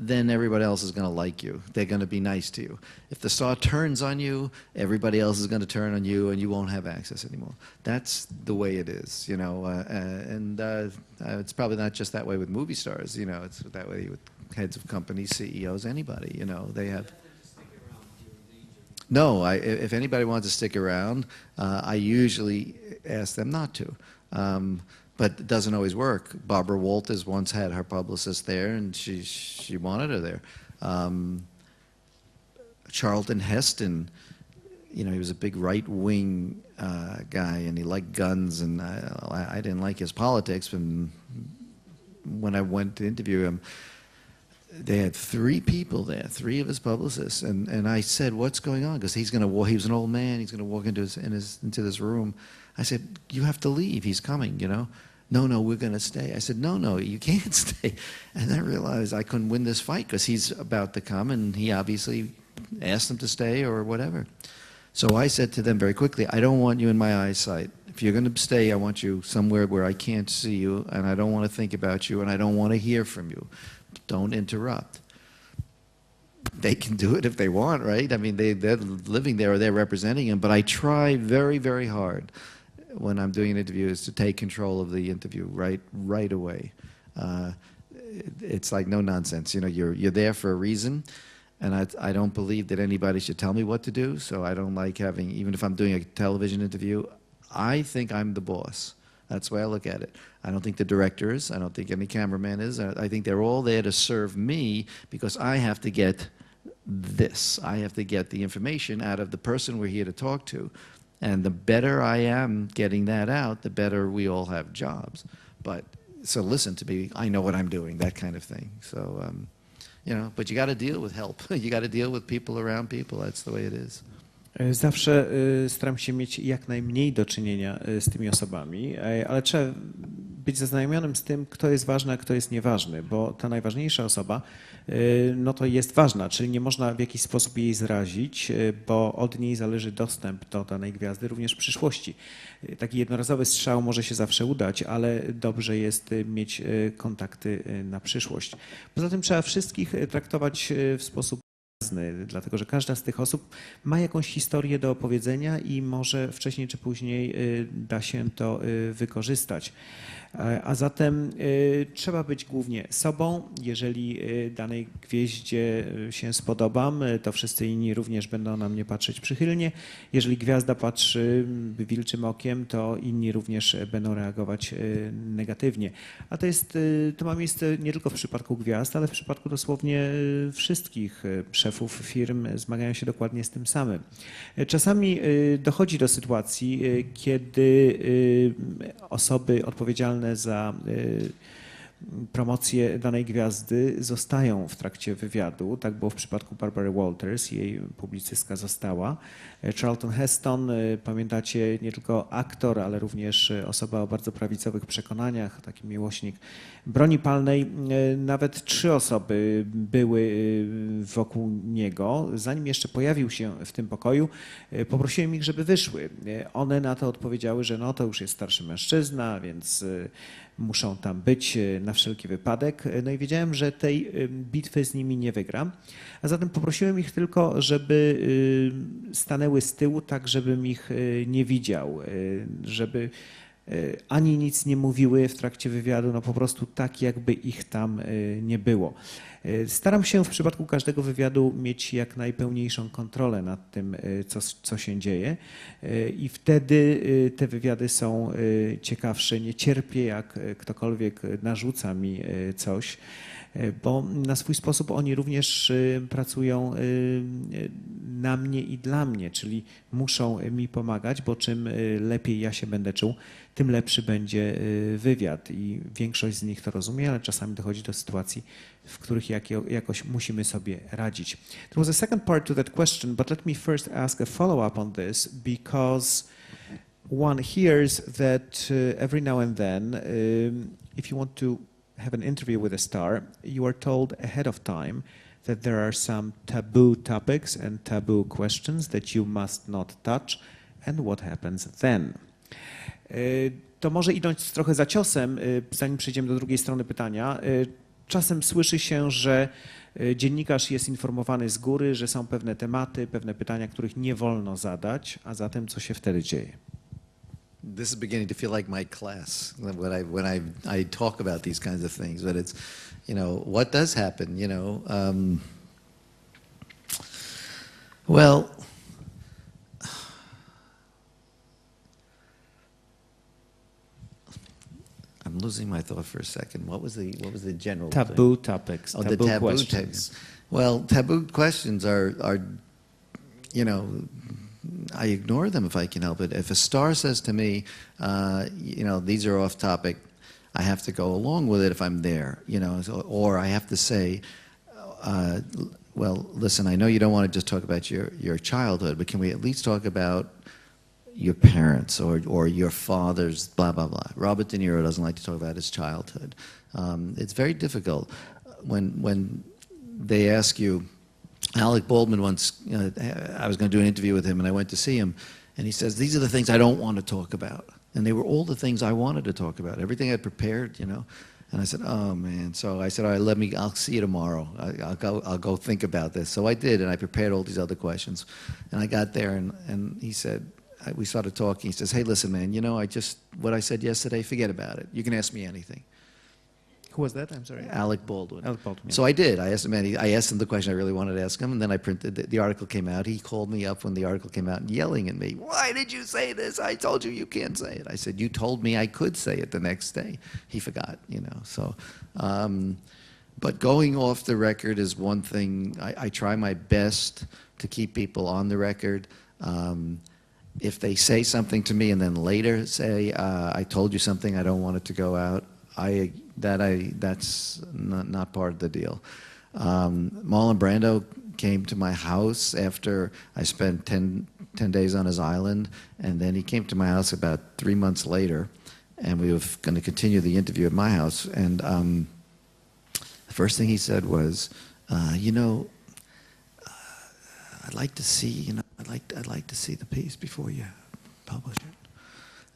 Speaker 2: then everybody else is going to like you. They're going to be nice to you. If the star turns on you, everybody else is going to turn on you, and you won't have access anymore. That's the way it is, it's probably not just that way with movie stars. It's that way with heads of companies, CEOs, anybody. They have. No, if anybody wants to stick around, I usually ask them not to. But it doesn't always work. Barbara Walters once had her publicist there, and she wanted her there. Charlton Heston, he was a big right-wing guy, and he liked guns, and I didn't like his politics. And when I went to interview him, they had 3 people there, 3 of his publicists, and I said, "What's going on?" Because he was an old man. He's going to walk into this room. I said, "You have to leave. He's coming, No, we're going to stay." I said, no, you can't stay. And I realized I couldn't win this fight because he's about to come, and he obviously asked them to stay or whatever. So I said to them very quickly, "I don't want you in my eyesight. If you're going to stay, I want you somewhere where I can't see you, and I don't want to think about you, and I don't want to hear from you. Don't interrupt." They can do it if they want, right? I mean, they're living there or they're representing him, but I try very, very hard when I'm doing an interview is to take control of the interview right away. It's like no nonsense. You're there for a reason, and I don't believe that anybody should tell me what to do. So I don't like having, even if I'm doing a television interview, I think I'm the boss. That's the way I look at it. I don't think the director is. I don't think any cameraman is. I think they're all there to serve me because I have to get this. I have to get the information out of the person we're here to talk to. And the better I am getting that out, the better we all have jobs. So listen to me, I know what I'm doing, that kind of thing. So, but you got to deal with help. You got to deal with people around people. That's the way it is.
Speaker 1: Zawsze staram się mieć jak najmniej do czynienia z tymi osobami, ale trzeba być zaznajomionym z tym, kto jest ważny, a kto jest nieważny, bo ta najważniejsza osoba to jest ważna, czyli nie można w jakiś sposób jej zrazić, bo od niej zależy dostęp do danej gwiazdy również w przyszłości. Taki jednorazowy strzał może się zawsze udać, ale dobrze jest mieć kontakty na przyszłość. Poza tym trzeba wszystkich traktować w sposób dlatego że każda z tych osób ma jakąś historię do opowiedzenia i może wcześniej czy później da się to wykorzystać. A zatem trzeba być głównie sobą. Jeżeli danej gwieździe się spodobam, to wszyscy inni również będą na mnie patrzeć przychylnie. Jeżeli gwiazda patrzy wilczym okiem, to inni również będą reagować negatywnie. A to ma miejsce nie tylko w przypadku gwiazd, ale w przypadku dosłownie wszystkich szefów firm zmagają się dokładnie z tym samym. Czasami dochodzi do sytuacji, kiedy osoby odpowiedzialne za promocję danej gwiazdy zostają w trakcie wywiadu. Tak było w przypadku Barbary Walters, jej publicystka została. Charlton Heston, pamiętacie, nie tylko aktor, ale również osoba o bardzo prawicowych przekonaniach, taki miłośnik broni palnej. Nawet 3 osoby były wokół niego. Zanim jeszcze pojawił się w tym pokoju, poprosiłem ich, żeby wyszły. One na to odpowiedziały, że to już jest starszy mężczyzna, więc muszą tam być na wszelki wypadek. No i wiedziałem, że tej bitwy z nimi nie wygram. A zatem poprosiłem ich tylko, żeby stanęły z tyłu, tak żebym ich nie widział, żeby ani nic nie mówiły w trakcie wywiadu, no po prostu tak, jakby ich tam nie było. Staram się w przypadku każdego wywiadu mieć jak najpełniejszą kontrolę nad tym, co się dzieje i wtedy te wywiady są ciekawsze. Nie cierpię, jak ktokolwiek narzuca mi coś, bo na swój sposób oni również pracują na mnie i dla mnie, czyli muszą mi pomagać, bo czym lepiej ja się będę czuł, tym lepszy będzie wywiad i większość z nich to rozumie, ale czasami dochodzi do sytuacji, w których jakoś musimy sobie radzić. There was a second part to that question, but let me first ask a follow-up on this because one hears that every now and then, if you want to have an interview with a star, you are told ahead of time that there are some taboo topics and taboo questions that you must not touch, and what happens then? To może idąc trochę za ciosem, zanim przejdziemy do drugiej strony pytania, czasem słyszy się, że dziennikarz jest informowany z góry, że są pewne tematy, pewne pytania, których nie wolno zadać, a zatem co się wtedy dzieje?
Speaker 2: This is beginning to feel like my class when I talk about these kinds of things. But it's, what does happen? Well, I'm losing my thought for a second. What was the general
Speaker 1: Taboo
Speaker 2: thing?
Speaker 1: topics,
Speaker 2: Oh,
Speaker 1: taboo
Speaker 2: the taboo
Speaker 1: questions.
Speaker 2: Well, taboo questions are I ignore them if I can help it. If a star says to me, these are off topic, I have to go along with it if I'm there, or I have to say, well, listen, I know you don't want to just talk about your childhood, but can we at least talk about your parents or your father's blah, blah, blah. Robert De Niro doesn't like to talk about his childhood. It's very difficult when they ask you. Alec Baldwin once, I was going to do an interview with him, and I went to see him, and he says, these are the things I don't want to talk about. And they were all the things I wanted to talk about, everything I'd prepared, And I said, oh, man. So I said, all right, I'll see you tomorrow. I'll go think about this. So I did, and I prepared all these other questions. And I got there, and he said, we started talking. He says, hey, listen, man, what I said yesterday, forget about it. You can ask me anything.
Speaker 1: Who was that? I'm sorry.
Speaker 2: Alec Baldwin.
Speaker 1: Alec Baldwin. Yeah.
Speaker 2: So I did. I asked him the question I really wanted to ask him, and then I printed the article came out. He called me up when the article came out, yelling at me, "Why did you say this? I told you can't say it." I said, "You told me I could say it the next day." He forgot, So, but going off the record is one thing. I try my best to keep people on the record. If they say something to me and then later say, "I told you something, I don't want it to go out," that's not part of the deal. Marlon Brando came to my house after I spent 10 days on his island, and then he came to my house about 3 months later, and we were going to continue the interview at my house. And the first thing he said was, I'd like to see, I'd like to see the piece before you publish it.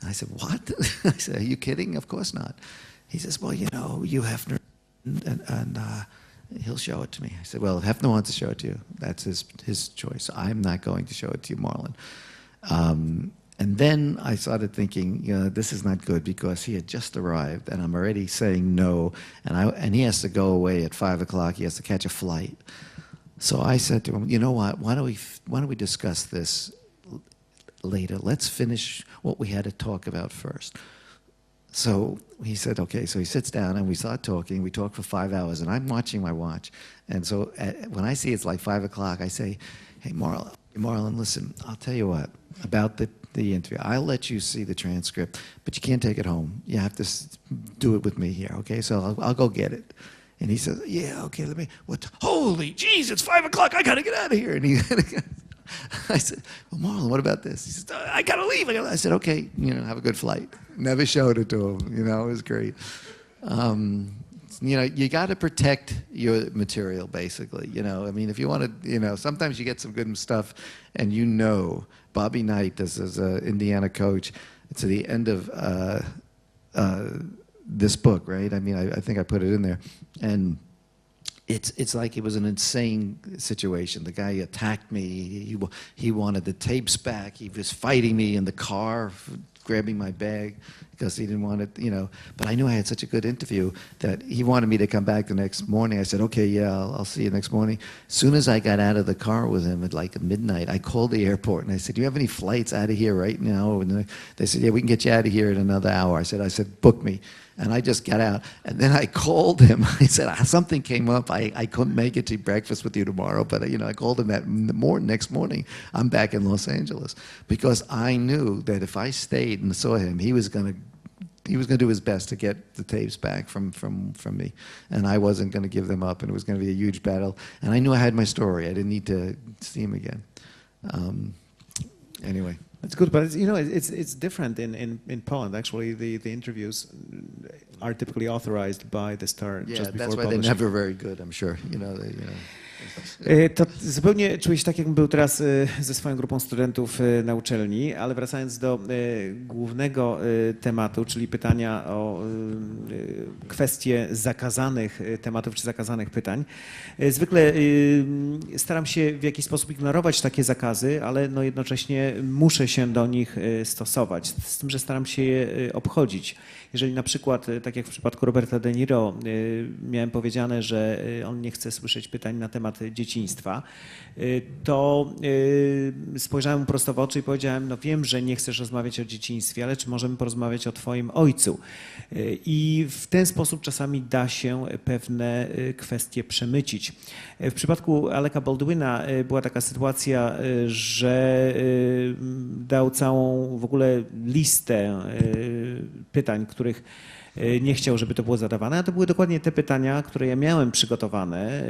Speaker 2: And I said, what? I said, are you kidding? Of course not. He says, well, you Hefner, and he'll show it to me. I said, well, Hefner wants to show it to you. That's his choice. I'm not going to show it to you, Marlon. And then I started thinking, this is not good because he had just arrived, and I'm already saying no, and he has to go away at 5 o'clock. He has to catch a flight. So I said to him, you know what? Why don't we discuss this later? Let's finish what we had to talk about first. So he said, okay. So he sits down and we start talking. We talk for 5 hours, and I'm watching my watch. And so when I see it's like 5 o'clock, I say, hey, Marlon, listen, I'll tell you what, about the interview. I'll let you see the transcript, but you can't take it home. You have to do it with me here, okay? So I'll go get it. And he says, yeah, okay, holy jeez, it's 5 o'clock. I got to get out of here. And I said, well, Marlon, what about this? He says, I got to leave. I said, okay, have a good flight. Never showed it to him. It was great. You got to protect your material, basically. If you want to, sometimes you get some good stuff, and Bobby Knight, as an Indiana coach, to the end of this book, right? I mean, I think I put it in there, and it's like it was an insane situation. The guy attacked me. He wanted the tapes back. He was fighting me in the car, grabbing my bag because he didn't want it, you know. But I knew I had such a good interview that he wanted me to come back the next morning. I said, okay, yeah, I'll see you next morning. As soon as I got out of the car with him at like midnight, I called the airport and I said, do you have any flights out of here right now? And they said, yeah, we can get you out of here in another hour. I said, book me. And I just got out. And then I called him. I said, something came up. I couldn't make it to breakfast with you tomorrow. But, you know, I called him that next morning. I'm back in Los Angeles. Because I knew that if I stayed and saw him, he was going to do his best to get the tapes back from me. And I wasn't going to give them up. And it was going to be a huge battle. And I knew I had my story. I didn't need to see him again. Anyway.
Speaker 1: That's good, but it's different in Poland. Actually, the interviews are typically authorized by the Star.
Speaker 2: Yeah,
Speaker 1: just before
Speaker 2: that's why they're never very good, I'm sure.
Speaker 1: To zupełnie czuję się tak, jakbym był teraz ze swoją grupą studentów na uczelni, ale wracając do głównego tematu, czyli pytania o kwestie zakazanych tematów czy zakazanych pytań. Zwykle staram się w jakiś sposób ignorować takie zakazy, ale no jednocześnie muszę się do nich stosować, z tym, że staram się je obchodzić. Jeżeli na przykład, tak jak w przypadku Roberta De Niro, miałem powiedziane, że on nie chce słyszeć pytań na temat dzieciństwa, to spojrzałem mu prosto w oczy i powiedziałem, no wiem, że nie chcesz rozmawiać o dzieciństwie, ale czy możemy porozmawiać o twoim ojcu? I w ten sposób czasami da się pewne kwestie przemycić. W przypadku Aleka Baldwina była taka sytuacja, że dał całą w ogóle listę pytań, których nie chciał, żeby to było zadawane, a to były dokładnie te pytania, które ja miałem przygotowane,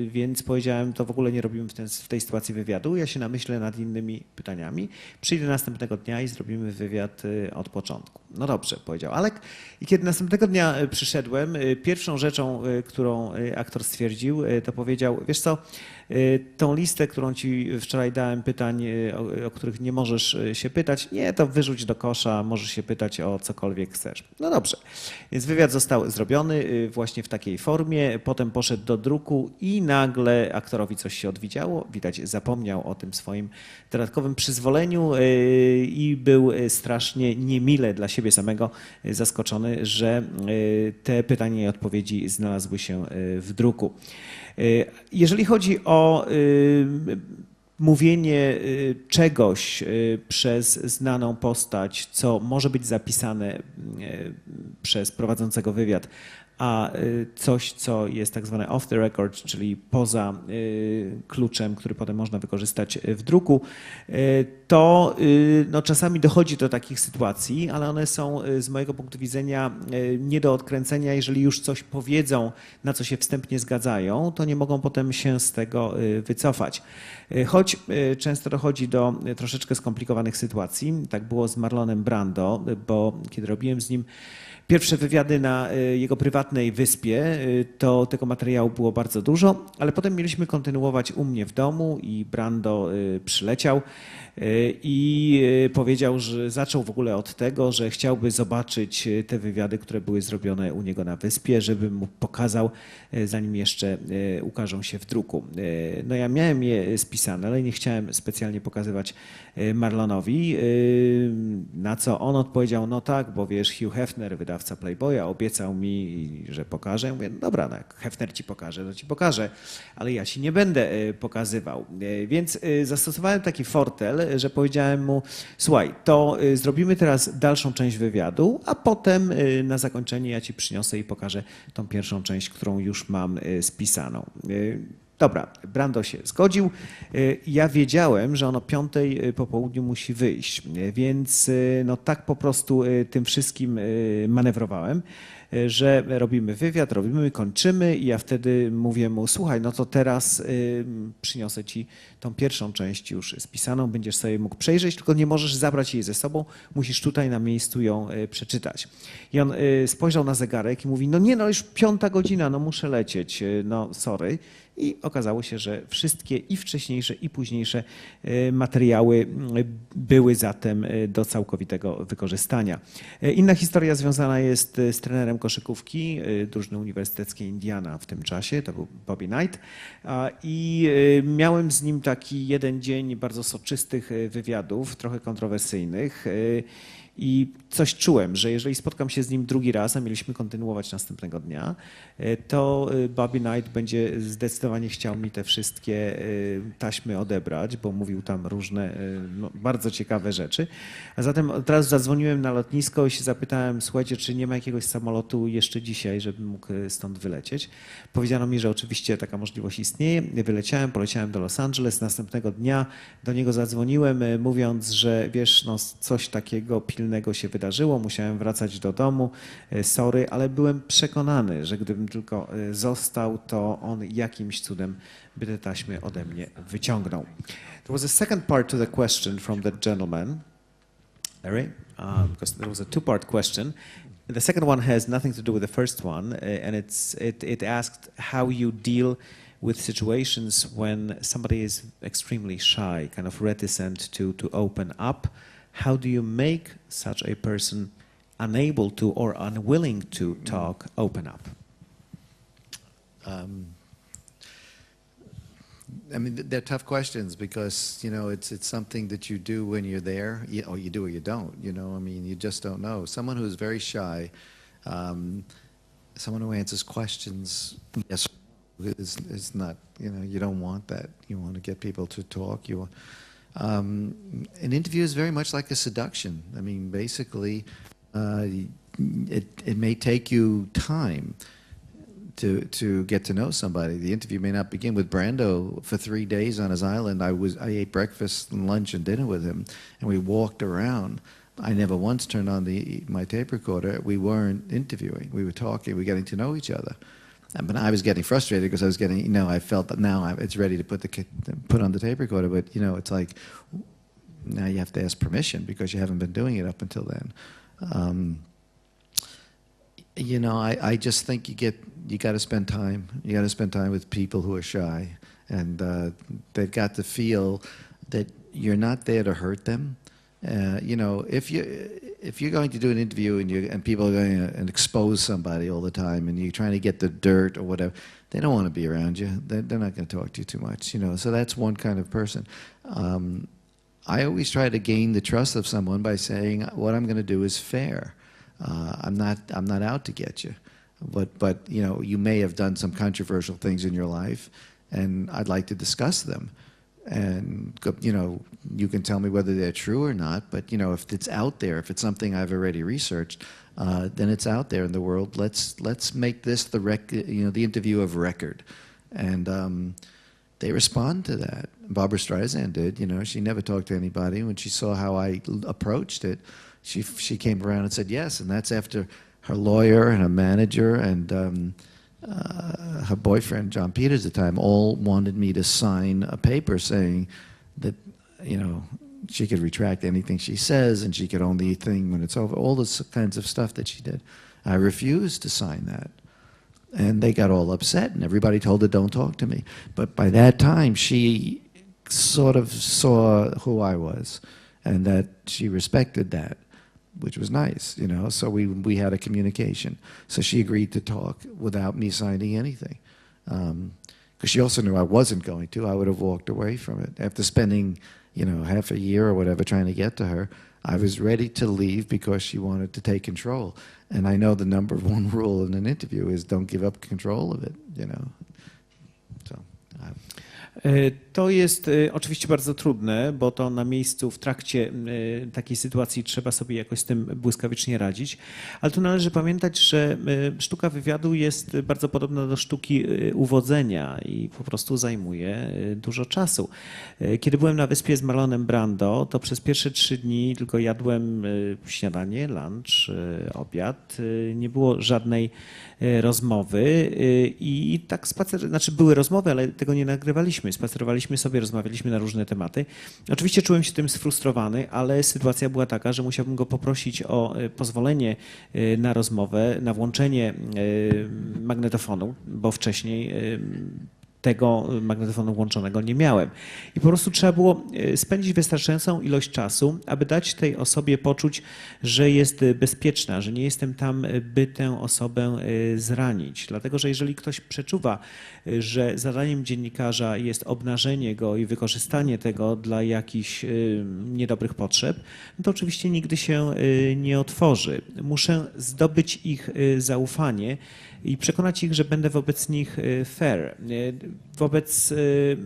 Speaker 1: więc powiedziałem, to w ogóle nie robimy w tej sytuacji wywiadu, ja się namyślę nad innymi pytaniami, przyjdę następnego dnia i zrobimy wywiad od początku. No dobrze, powiedział Alek. I kiedy następnego dnia przyszedłem, pierwszą rzeczą, którą aktor stwierdził, to powiedział, wiesz co, tą listę, którą ci wczoraj dałem pytań, o których nie możesz się pytać, nie, to wyrzuć do kosza, możesz się pytać o cokolwiek chcesz. No dobrze. Więc wywiad został zrobiony właśnie w takiej formie, potem poszedł do druku i nagle aktorowi coś się odwidziało, widać zapomniał o tym swoim dodatkowym przyzwoleniu i był strasznie niemile dla siebie samego zaskoczony, że te pytania i odpowiedzi znalazły się w druku. Jeżeli chodzi o mówienie czegoś przez znaną postać, co może być zapisane przez prowadzącego wywiad, a coś, co jest tak zwane off the record, czyli poza kluczem, który potem można wykorzystać w druku, to no, czasami dochodzi do takich sytuacji, ale one są z mojego punktu widzenia nie do odkręcenia. Jeżeli już coś powiedzą, na co się wstępnie zgadzają, to nie mogą potem się z tego wycofać. Choć często dochodzi do troszeczkę skomplikowanych sytuacji. Tak było z Marlonem Brando, bo kiedy robiłem z nim pierwsze wywiady na jego prywatnej wyspie, to tego materiału było bardzo dużo, ale potem mieliśmy kontynuować u mnie w domu i Brando przyleciał i powiedział, że zaczął w ogóle od tego, że chciałby zobaczyć te wywiady, które były zrobione u niego na wyspie, żeby mu pokazał, zanim jeszcze ukażą się w druku. No ja miałem je spisane, ale nie chciałem specjalnie pokazywać Marlonowi, na co on odpowiedział, no tak, bo wiesz, Hugh Hefner, wydawca Playboya, obiecał mi, że pokaże. Ja mówię, no dobra, no jak Hefner ci pokaże, to ci pokaże, ale ja ci nie będę pokazywał. Więc zastosowałem taki fortel, że powiedziałem mu, słuchaj, to zrobimy teraz dalszą część wywiadu, a potem na zakończenie ja ci przyniosę i pokażę tą pierwszą część, którą już mam spisaną. Dobra, Brando się zgodził. Ja wiedziałem, że on o 5:00 po południu musi wyjść, więc no tak po prostu tym wszystkim manewrowałem. że robimy wywiad, kończymy i ja wtedy mówię mu, słuchaj, no to teraz przyniosę ci tą pierwszą część już spisaną, będziesz sobie mógł przejrzeć, tylko nie możesz zabrać jej ze sobą, musisz tutaj na miejscu ją przeczytać. I on spojrzał na zegarek i mówi, no nie, no już 5:00, no muszę lecieć, no sorry. I okazało się, że wszystkie i wcześniejsze, i późniejsze materiały były zatem do całkowitego wykorzystania. Inna historia związana jest z trenerem koszykówki drużyny uniwersyteckiej Indiana w tym czasie, to był Bobby Knight. I miałem z nim taki jeden dzień bardzo soczystych wywiadów, trochę kontrowersyjnych. I coś czułem, że jeżeli spotkam się z nim drugi raz, a mieliśmy kontynuować następnego dnia, to Bobby Knight będzie zdecydowanie chciał mi te wszystkie taśmy odebrać, bo mówił tam różne no, bardzo ciekawe rzeczy. A zatem od razu zadzwoniłem na lotnisko i się zapytałem, słuchajcie, czy nie ma jakiegoś samolotu jeszcze dzisiaj, żebym mógł stąd wylecieć. Powiedziano mi, że oczywiście taka możliwość istnieje. Wyleciałem, poleciałem do Los Angeles. Następnego dnia do niego zadzwoniłem, mówiąc, że wiesz, no coś takiego pilnego się wydarzyło, musiałem wracać do domu, sorry, ale byłem przekonany, że gdybym tylko został, to on jakimś cudem by te taśmy ode mnie wyciągnął. There was a second part to the question from the gentleman, Larry, because there was a two-part question. The second one has nothing to do with the first one, and it asked how you deal with situations when somebody is extremely shy, kind of reticent to open up. How do you make such a person unable to or unwilling to talk, open up?
Speaker 2: I mean, they're tough questions because, you know, it's something that you do when you're there, or you do or you don't, you know, I mean, you just don't know. Someone who's very shy, someone who answers questions, yes, is not, you know, you don't want that. You want to get people to talk. An interview is very much like a seduction. I mean, basically, it may take you time to get to know somebody. The interview may not begin. With Brando, for 3 days on his island, I ate breakfast and lunch and dinner with him, and we walked around. I never once turned on my tape recorder. We weren't interviewing. We were talking. We were getting to know each other. But I was getting frustrated because I was getting, you know, I felt that now it's ready to put on the tape recorder. But, you know, it's like now you have to ask permission because you haven't been doing it up until then. You know, I just think you got to spend time. You got to spend time with people who are shy, and they've got to feel that you're not there to hurt them. You know, if you're going to do an interview and people are going to expose somebody all the time, and you're trying to get the dirt or whatever, they don't want to be around you. They're not going to talk to you too much. You know, so that's one kind of person. I always try to gain the trust of someone by saying what I'm going to do is fair. I'm not out to get you, but you know, you may have done some controversial things in your life, and I'd like to discuss them. And you know, you can tell me whether they're true or not. But you know, if it's out there, if it's something I've already researched, then it's out there in the world. Let's make this the interview of record, and they respond to that. Barbra Streisand did. You know, she never talked to anybody. When she saw how I approached it, she came around and said yes, and that's after her lawyer and her manager and her boyfriend, John Peters at the time, all wanted me to sign a paper saying that, you know, she could retract anything she says and she could own the thing when it's over, all this kinds of stuff that she did. I refused to sign that. And they got all upset, and everybody told her, don't talk to me. But by that time, she sort of saw who I was, and that she respected that, which was nice, you know. So we had a communication. So she agreed to talk without me signing anything. Because she also knew I wasn't going to. I would have walked away from it. After spending, you know, half a year or whatever trying to get to her, I was ready to leave because she wanted to take control. And I know the number one rule in an interview is don't give up control of it, you know. So
Speaker 1: To jest oczywiście bardzo trudne, bo to na miejscu w trakcie takiej sytuacji trzeba sobie jakoś z tym błyskawicznie radzić, ale tu należy pamiętać, że sztuka wywiadu jest bardzo podobna do sztuki uwodzenia i po prostu zajmuje dużo czasu. Kiedy byłem na wyspie z Marlonem Brando, to przez pierwsze 3 dni tylko jadłem śniadanie, lunch, obiad. Nie było żadnej rozmowy i tak znaczy były rozmowy, ale tego nie nagrywaliśmy. Spacerowaliśmy sobie, rozmawialiśmy na różne tematy. Oczywiście czułem się tym sfrustrowany, ale sytuacja była taka, że musiałbym go poprosić o pozwolenie na rozmowę, na włączenie magnetofonu, bo wcześniej tego magnetofonu włączonego nie miałem. I po prostu trzeba było spędzić wystarczającą ilość czasu, aby dać tej osobie poczuć, że jest bezpieczna, że nie jestem tam, by tę osobę zranić. Dlatego, że jeżeli ktoś przeczuwa, że zadaniem dziennikarza jest obnażenie go i wykorzystanie tego dla jakichś niedobrych potrzeb, no to oczywiście nigdy się nie otworzy. Muszę zdobyć ich zaufanie i przekonać ich, że będę wobec nich fair. Wobec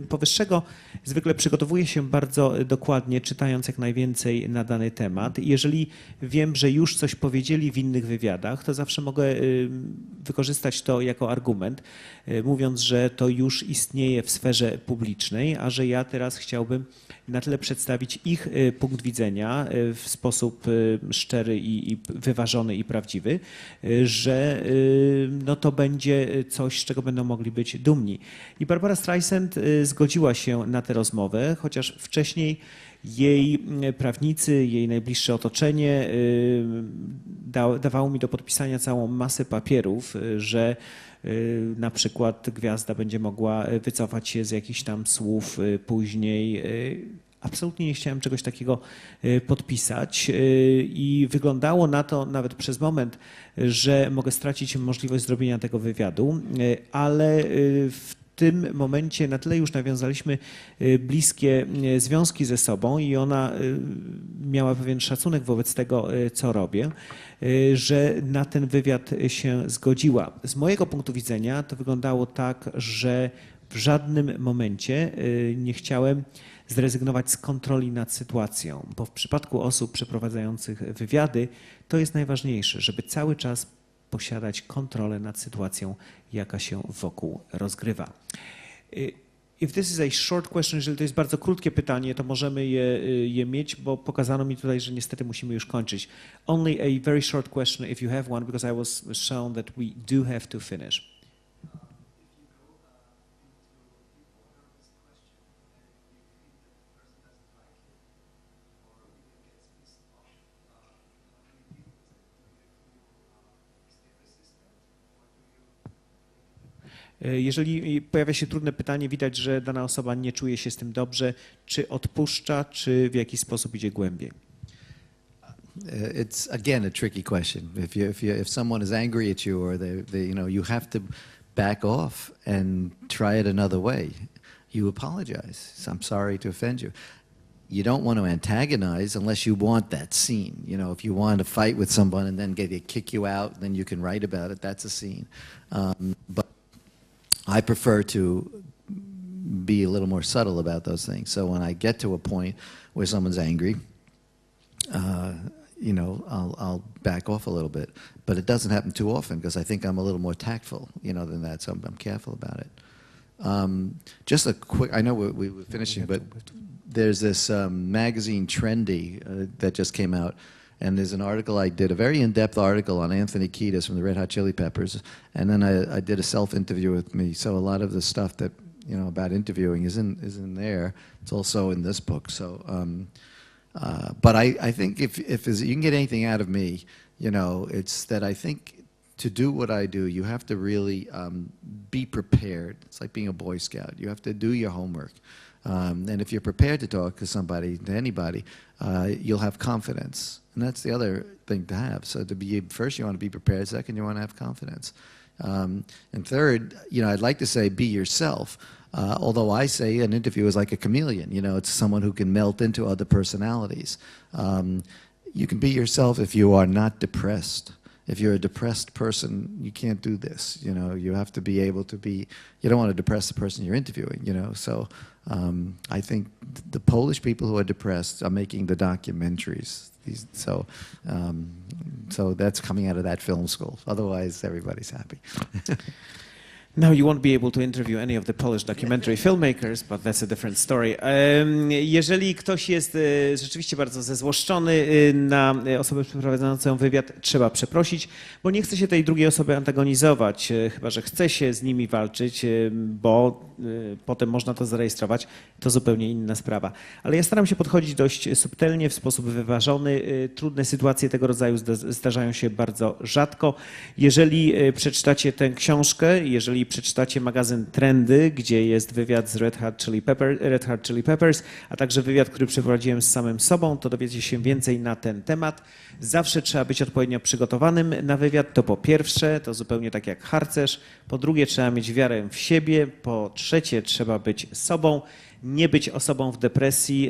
Speaker 1: powyższego zwykle przygotowuję się bardzo dokładnie, czytając jak najwięcej na dany temat. Jeżeli wiem, że już coś powiedzieli w innych wywiadach, to zawsze mogę wykorzystać to jako argument, mówiąc, że to już istnieje w sferze publicznej, a że ja teraz chciałbym na tyle przedstawić ich punkt widzenia w sposób szczery i wyważony i prawdziwy, że no to będzie coś, z czego będą mogli być dumni. I Barbara Streisand zgodziła się na tę rozmowę, chociaż wcześniej jej prawnicy, jej najbliższe otoczenie dawało mi do podpisania całą masę papierów, że na przykład gwiazda będzie mogła wycofać się z jakichś tam słów później. Absolutnie nie chciałem czegoś takiego podpisać i wyglądało na to nawet przez moment, że mogę stracić możliwość zrobienia tego wywiadu, ale w tym momencie na tyle już nawiązaliśmy bliskie związki ze sobą i ona miała pewien szacunek wobec tego, co robię, że na ten wywiad się zgodziła. Z mojego punktu widzenia to wyglądało tak, że w żadnym momencie nie chciałem zrezygnować z kontroli nad sytuacją, bo w przypadku osób przeprowadzających wywiady to jest najważniejsze, żeby cały czas posiadać kontrolę nad sytuacją, jaka się wokół rozgrywa. If this is a short question, jeżeli to jest bardzo krótkie pytanie, to możemy je mieć, bo pokazano mi tutaj, że niestety musimy już kończyć. Only a very short question if you have one, because I was shown that we do have to finish. Jeżeli pojawia się trudne pytanie, widać, że dana osoba nie czuje się z tym dobrze, czy odpuszcza, czy w jakiś sposób idzie głębiej?
Speaker 2: It's again a tricky question. If someone is angry at you, or they you have to back off and try it another way. You apologize. I'm sorry to offend you. You don't want to antagonize unless you want that scene. If you want to fight with someone and then they kick you out, then you can write about it. That's a scene. But I prefer to be a little more subtle about those things. So when I get to a point where someone's angry, I'll back off a little bit. But it doesn't happen too often because I think I'm a little more tactful, than that. So I'm careful about it. Just a quick, I know we were finishing, but there's this magazine, Trendy, that just came out. And there's an article I did, a very in-depth article on Anthony Kiedis from the Red Hot Chili Peppers. And then I did a self-interview with me. So a lot of the stuff that, about interviewing is in there. It's also in this book. So, but I think if you can get anything out of me, it's that I think to do what I do, you have to really be prepared. It's like being a Boy Scout. You have to do your homework. And if you're prepared to talk to somebody, to anybody, you'll have confidence. And that's the other thing to have. So first you want to be prepared. Second, you want to have confidence. And third, I'd like to say be yourself. Although I say an interview is like a chameleon. It's someone who can melt into other personalities. You can be yourself if you are not depressed, If you're a depressed person, you can't do this. You know, you have to be able to be. You don't want to depress the person you're interviewing. You know, so I think the Polish people who are depressed are making the documentaries. So that's coming out of that film school. Otherwise, everybody's happy.
Speaker 1: No, you won't be able to interview any of the Polish documentary filmmakers, but that's a different story. Jeżeli ktoś jest rzeczywiście bardzo zezłoszczony na osobę przeprowadzającą wywiad, trzeba przeprosić, bo nie chce się tej drugiej osoby antagonizować, chyba że chce się z nimi walczyć, bo potem można to zarejestrować, to zupełnie inna sprawa. Ale ja staram się podchodzić dość subtelnie, w sposób wyważony. Trudne sytuacje tego rodzaju zdarzają się bardzo rzadko. Jeżeli przeczytacie tę książkę, jeżeli przeczytacie magazyn Trendy, gdzie jest wywiad z Red Hot Chili Peppers, a także wywiad, który przeprowadziłem z samym sobą, to dowiecie się więcej na ten temat. Zawsze trzeba być odpowiednio przygotowanym na wywiad. To po pierwsze, to zupełnie tak jak harcerz. Po drugie, trzeba mieć wiarę w siebie. Po trzecie, trzeba być sobą. Nie być osobą w depresji,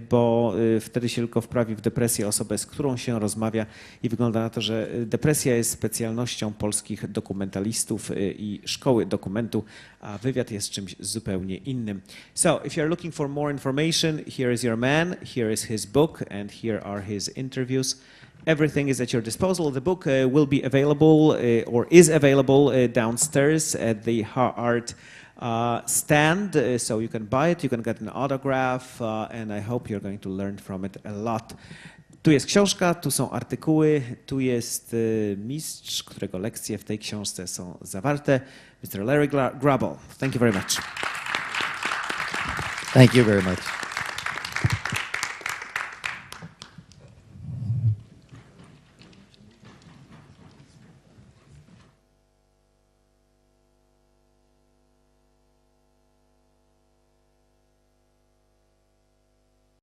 Speaker 1: bo wtedy się tylko wprawi w depresję osobę, z którą się rozmawia i wygląda na to, że depresja jest specjalnością polskich dokumentalistów i szkoły dokumentu, a wywiad jest czymś zupełnie innym. So, if you're looking for more information, here is your man, here is his book, and here are his interviews. Everything is at your disposal. The book will be available or is available downstairs at the Art stand, so you can buy it, you can get an autograph, and I hope you're going to learn from it a lot. Tu jest książka, tu są artykuły, tu jest mistrz, którego lekcje w tej książce są zawarte, Mr. Larry Grobel. Thank you very much.
Speaker 2: Thank you very much.